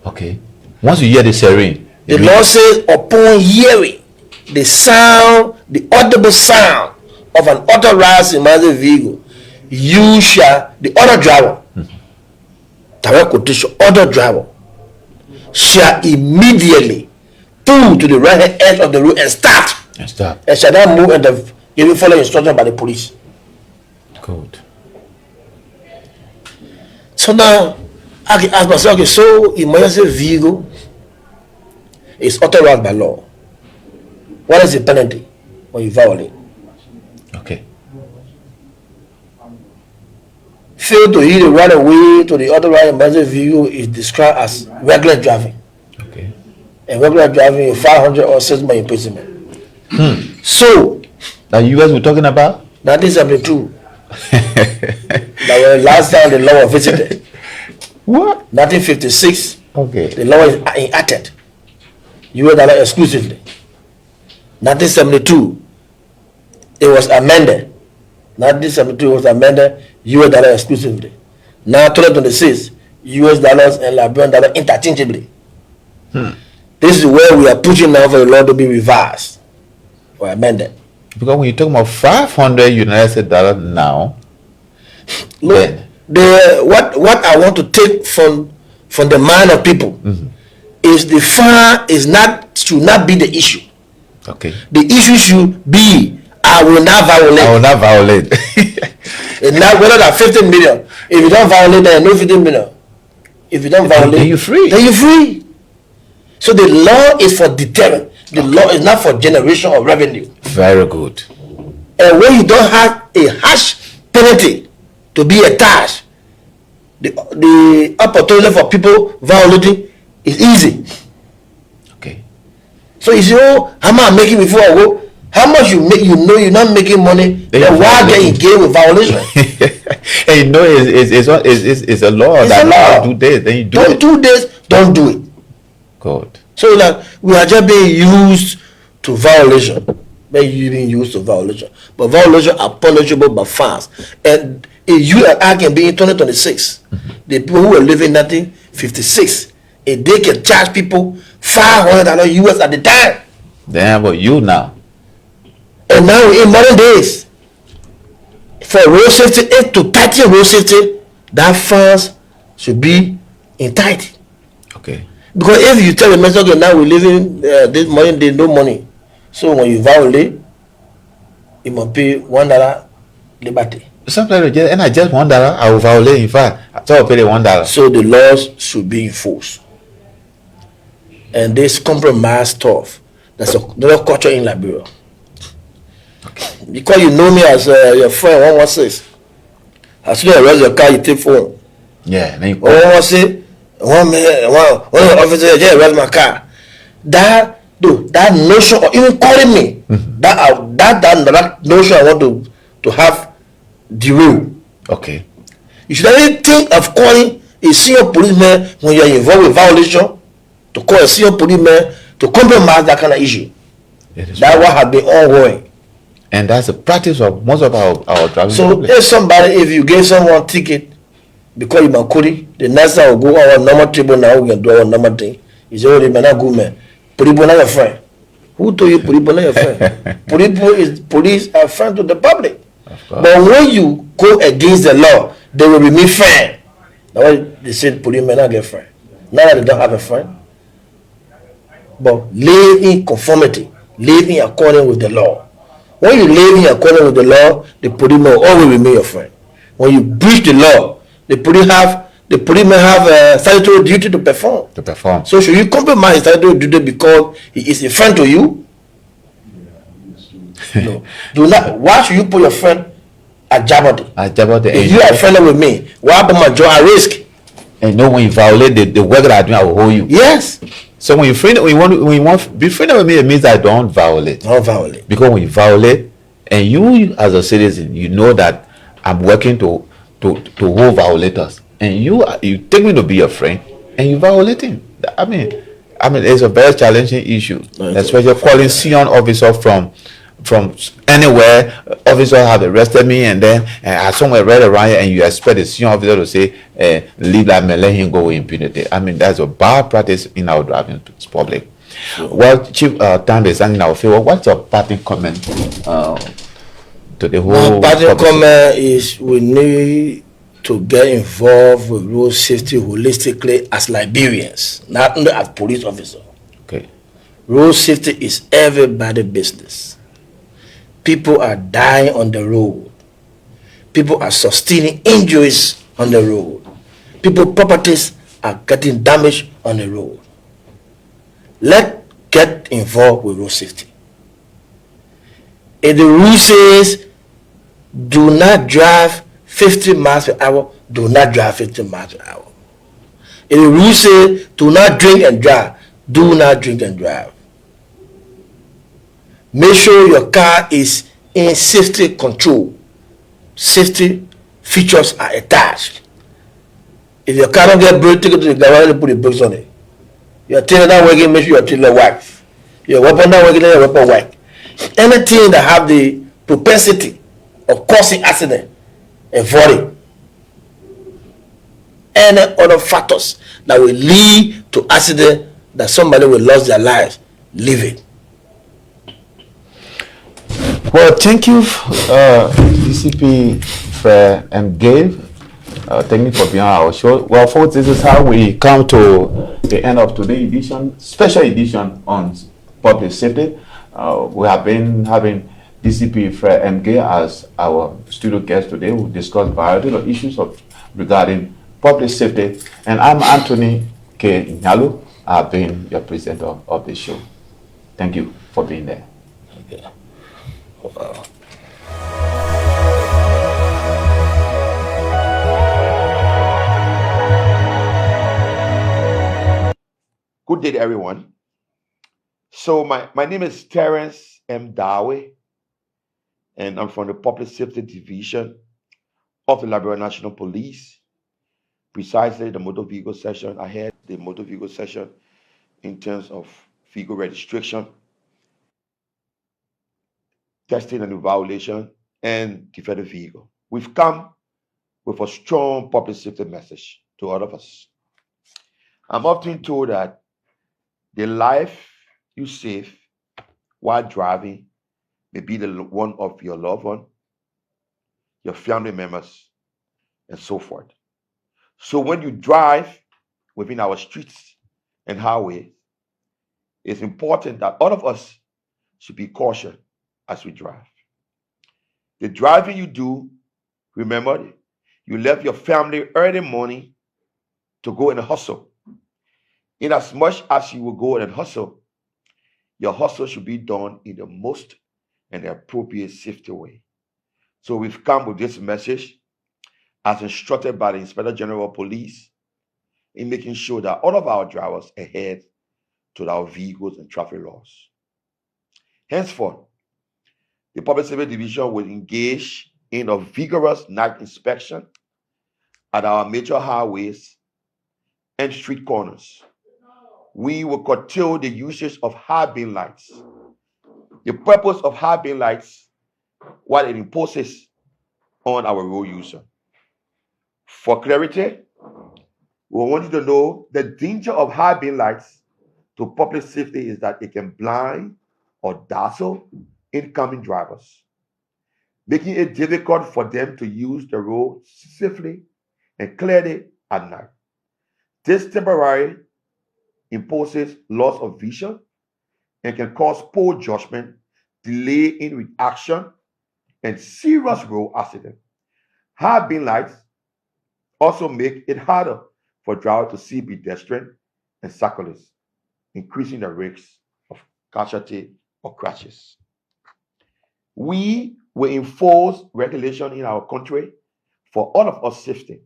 Okay. Once you hear the siren, the law says upon hearing the sound, the audible sound of an authorized emergency vehicle, you shall, the other driver, direct quotation, other driver, shall immediately pull to the right hand edge of the road and start. And shall not move and even follow instruction by the police. Good. So now I can ask myself, okay, so emergency vehicle is authorized by law. What is the penalty when you violate? Okay. Fail to heed the right of way to the authorized emergency vehicle is described as regular driving. Okay. And regular driving is 500 or 6 months imprisonment. So that you guys were talking about? That is something true. That was last time the law was visited. What? 1956. Okay. The law is enacted. US dollar exclusively. 1972. It was amended. 1972 was amended. US dollar exclusively. Now 2026. US dollars and Liberian dollar interchangeably. This is where we are pushing now for the law to be revised or amended. Because when you're talking about 500 United States dollars now, look, what I want to take from the mind of people is the fine should not be the issue. Okay. The issue should be, I will not violate. I will not violate. And now whether that 15 million, if you don't violate, then no 15 million. If you don't violate, then you're free. Then you're free. So the law is for deterrent. The law is not for generation of revenue. Very good. And when you don't have a harsh penalty to be attached, the opportunity for people violating is easy. Okay. So you say, oh, how much I'm making before I go? How much you make? You know you're not making money. Then why get engaged with violation? And you know it's a law. It's that a law. Do this, then you do don't it. do this. Don't do it. Good. So like we are just being used to violation, being used to violation. But violation are punishable by fines. And if you and I can be in 2026, the people who are living in 1956, if they can charge people $500 US at the time. Then but you now. And now in modern days, for road safety, 8 to 30 road safety, that fines should be entitled. Okay. Because if you tell the person, okay, now we live in this money, there's no money. So when you violate, you must pay $1 liberty. Sometimes and I just $1, I will violate. In fact, so I'll pay the $1. So the laws should be enforced. And this compromise stuff, that's another culture in Liberia. Okay. Because you know me as your friend 116. As soon as you arrest your car, you take phone. Yeah, then you 116, one officer just arrest my car. That notion, or even calling me, that notion I want to have derailed. Okay. You should only think of calling a senior policeman when you are involved with violation, to call a senior policeman to compromise that kind of issue. That's what has been ongoing. And that's the practice of most of our driving. So if you give someone ticket because you Makuri, the next time will go on our normal table now, we can do our normal thing. You say, oh, they may not go, man. Puribo not your friend. Who told you Puribo not your friend? Police are friend to the public. But when you go against the law, they will remain friend. That's why they said police may not get friend. Now that they don't have a friend. But live in conformity, live in accordance with the law. When you live in accordance with the law, the police will always remain your friend. When you breach the law, the police may have a statutory duty to perform. So should you compromise his statutory duty because he is a friend to you? No. Do not. Why should you put your friend at jeopardy? If you are friendly with me, why put my job at risk? And you know when you violate the work that I do, I will hold you. Yes. So when you want to be friendly with me, it means I don't violate. Don't violate. Because when you violate, and you as a citizen, you know that I'm working to hold violators, and you take me to be your friend, and you violating. I mean, it's a very challenging issue, especially calling senior officer from anywhere. Officer have arrested me, and then I somewhere right around here, and you expect the senior officer to say, leave that man, let him go with impunity. I mean, that's a bad practice in our driving public. Sure. Well, Chief, time is standing in our favor. What's your parting comment to the whole? My parting comment is we need to get involved with road safety holistically as Liberians, not only as police officers. Okay. Road safety is everybody's business. People are dying on the road. People are sustaining injuries on the road. People's properties are getting damaged on the road. Let's get involved with road safety. If the rule says do not drive 50 miles per hour, do not drive 50 miles per hour. If the rule says do not drink and drive, do not drink and drive. Make sure your car is in safety control. Safety features are attached. If your car don't get brake, take it to the garage and put the brakes on it. Your tailor not working, make sure your tailor work. Your weapon not working, let your weapon work. Anything that have the propensity of causing accident, avoid it. Any other factors that will lead to accident that somebody will lose their lives, leave it. Well, thank you, DCP and Gaye. Thank you for being on our show. Well, folks, this is how we come to the end of today's edition, special edition on public safety. We have been having DCP Fred Gaye as our studio guest today. We'll discuss variety of issues regarding public safety. And I'm Anthony K. Nyalu. I've been your presenter of the show. Thank you for being there. Okay. Wow. Good day to everyone. So my name is Terence M. Dawe, and I'm from the Public Safety Division of the Liberia National Police. Precisely the motor vehicle section. I had the motor vehicle section in terms of vehicle registration, testing and evaluation, and defend the vehicle. We've come with a strong public safety message to all of us. I'm often told that the life you save while driving may be the one of your loved one, your family members, and so forth. So when you drive within our streets and highways, it's important that all of us should be cautious as we drive. The driving you do, remember, you left your family early morning to go and hustle. In as much as you will go and hustle, your hustle should be done in the most and the appropriate safety way. So we've come with this message as instructed by the Inspector General of Police in making sure that all of our drivers adhere to our vehicles and traffic laws. Henceforth, the Public Safety Division will engage in a vigorous night inspection at our major highways and street corners. We will curtail the usage of high beam lights. The purpose of high beam lights, what it imposes on our road user. For clarity, we want you to know the danger of high beam lights to public safety is that it can blind or dazzle incoming drivers, making it difficult for them to use the road safely and clearly at night. This temporarily imposes loss of vision and can cause poor judgment, delay in reaction, and serious road accident. High beam lights also make it harder for drivers to see pedestrians and cyclists, increasing the risk of casualty or crashes. We will enforce regulation in our country for all of us safety.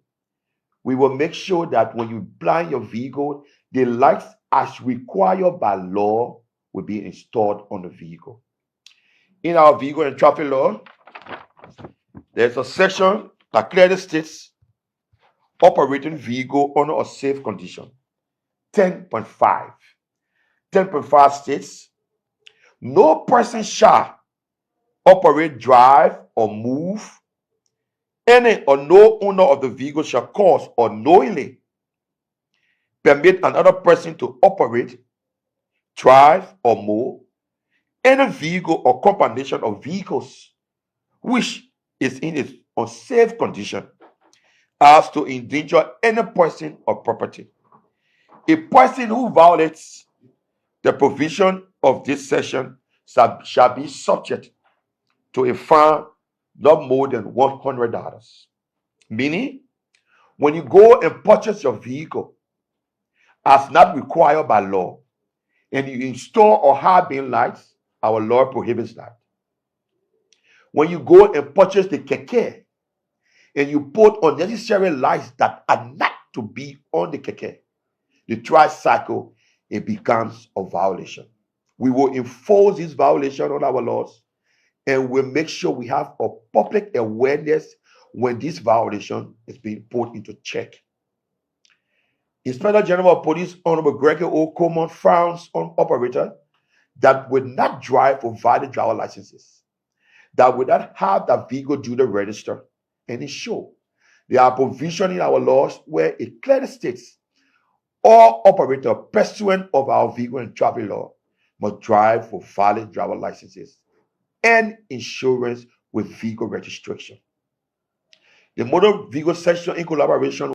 We will make sure that when you blind your vehicle, the lights as required by law will be installed on the vehicle. In our vehicle and traffic law, there's a section that clearly states operating vehicle under a safe condition. 10.5. 10.5 states, no person shall operate, drive, or move any or no owner of the vehicle shall cause or knowingly permit another person to operate, drive, or move any vehicle or combination of vehicles which is in its unsafe condition as to endanger any person or property. A person who violates the provision of this section shall be subject to a fine not more than $100. Meaning, when you go and purchase your vehicle as not required by law, and you install or high beam lights, our law prohibits that. When you go and purchase the keke, and you put unnecessary lights that are not to be on the keke, the tricycle, it becomes a violation. We will enforce this violation on our laws, and we'll make sure we have a public awareness when this violation is being put into check. Inspector General of Police Honorable Gregory O. Coleman frowns on operators that will not drive for valid driver licenses, that will not have that vehicle duly registered and insure. There are provisions in our laws where it clearly states all operators pursuant of our vehicle and traffic law must drive for valid driver licenses and insurance with vehicle registration. The motor vehicle section, in collaboration